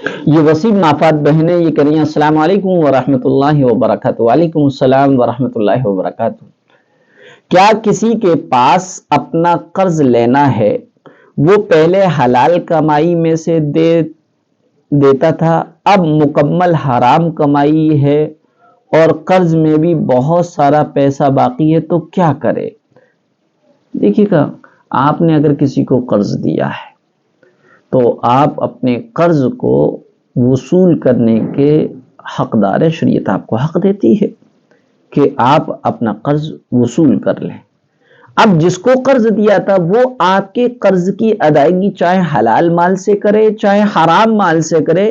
یہ وسیم نافات بہنیں یہ کہہ رہی ہیں السلام علیکم ورحمۃ اللہ وبرکاتہ۔ وعلیکم السلام ورحمۃ اللہ وبرکاتہ۔ کیا کسی کے پاس اپنا قرض لینا ہے، وہ پہلے حلال کمائی میں سے دیتا تھا، اب مکمل حرام کمائی ہے اور قرض میں بھی بہت سارا پیسہ باقی ہے تو کیا کرے؟ دیکھیے گا، آپ نے اگر کسی کو قرض دیا ہے تو آپ اپنے قرض کو وصول کرنے کے حقدار ہیں۔ شریعت آپ کو حق دیتی ہے کہ آپ اپنا قرض وصول کر لیں۔ اب جس کو قرض دیا تھا وہ آپ کے قرض کی ادائیگی چاہے حلال مال سے کرے چاہے حرام مال سے کرے،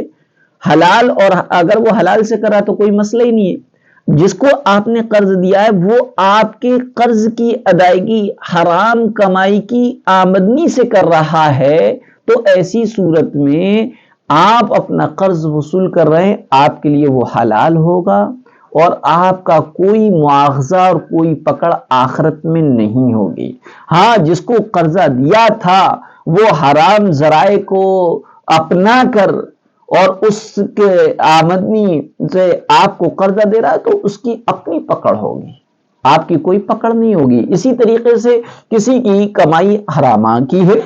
حلال، اور اگر وہ حلال سے کرا تو کوئی مسئلہ ہی نہیں ہے۔ جس کو آپ نے قرض دیا ہے وہ آپ کے قرض کی ادائیگی حرام کمائی کی آمدنی سے کر رہا ہے، تو ایسی صورت میں آپ اپنا قرض وصول کر رہے ہیں، آپ کے لیے وہ حلال ہوگا اور آپ کا کوئی مواخذہ اور کوئی پکڑ آخرت میں نہیں ہوگی۔ ہاں، جس کو قرضہ دیا تھا وہ حرام ذرائع کو اپنا کر اور اس کے آمدنی سے آپ کو قرضہ دے رہا ہے تو اس کی اپنی پکڑ ہوگی، آپ کی کوئی پکڑ نہیں ہوگی۔ اسی طریقے سے کسی کی کمائی حرامہ کی ہے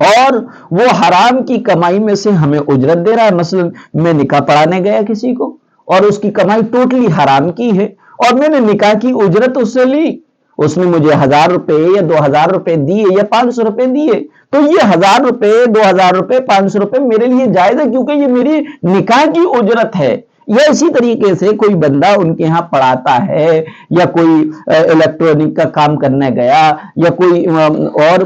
اور وہ حرام کی کمائی میں سے ہمیں اجرت دے رہا ہے، مثلا میں نکاح پڑھانے گیا کسی کو اور اس کی کمائی ٹوٹلی حرام کی ہے اور میں نے نکاح کی اجرت اس سے لی، اس نے مجھے 1000 روپے یا 2000 روپے دیے یا 500 روپے دیے، تو یہ 1000 روپے 2000 روپے 500 روپے میرے لیے جائز ہے کیونکہ یہ میری نکاح کی اجرت ہے۔ یا اسی طریقے سے کوئی بندہ ان کے ہاں پڑھاتا ہے یا کوئی الیکٹرانک کا کام کرنے گیا یا کوئی اور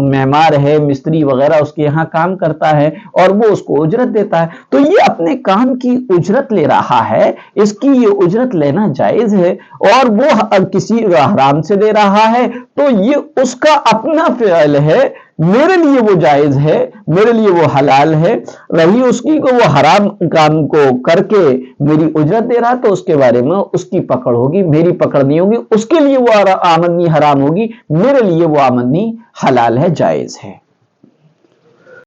معمار ہے، مستری وغیرہ اس کے یہاں کام کرتا ہے اور وہ اس کو اجرت دیتا ہے، تو یہ اپنے کام کی اجرت لے رہا ہے، اس کی یہ اجرت لینا جائز ہے، اور وہ کسی حرام سے دے رہا ہے تو یہ اس کا اپنا فعل ہے، میرے لیے وہ جائز ہے، میرے لیے وہ حلال ہے۔ رہی اس کی کہ وہ حرام کام کو کر کے میری اجرت دے رہا تو اس کے بارے میں اس کی پکڑ ہوگی، میری پکڑ نہیں ہوگی، اس کے لیے وہ آمدنی حرام ہوگی، میرے لیے وہ آمدنی حلال ہے، جائز ہے۔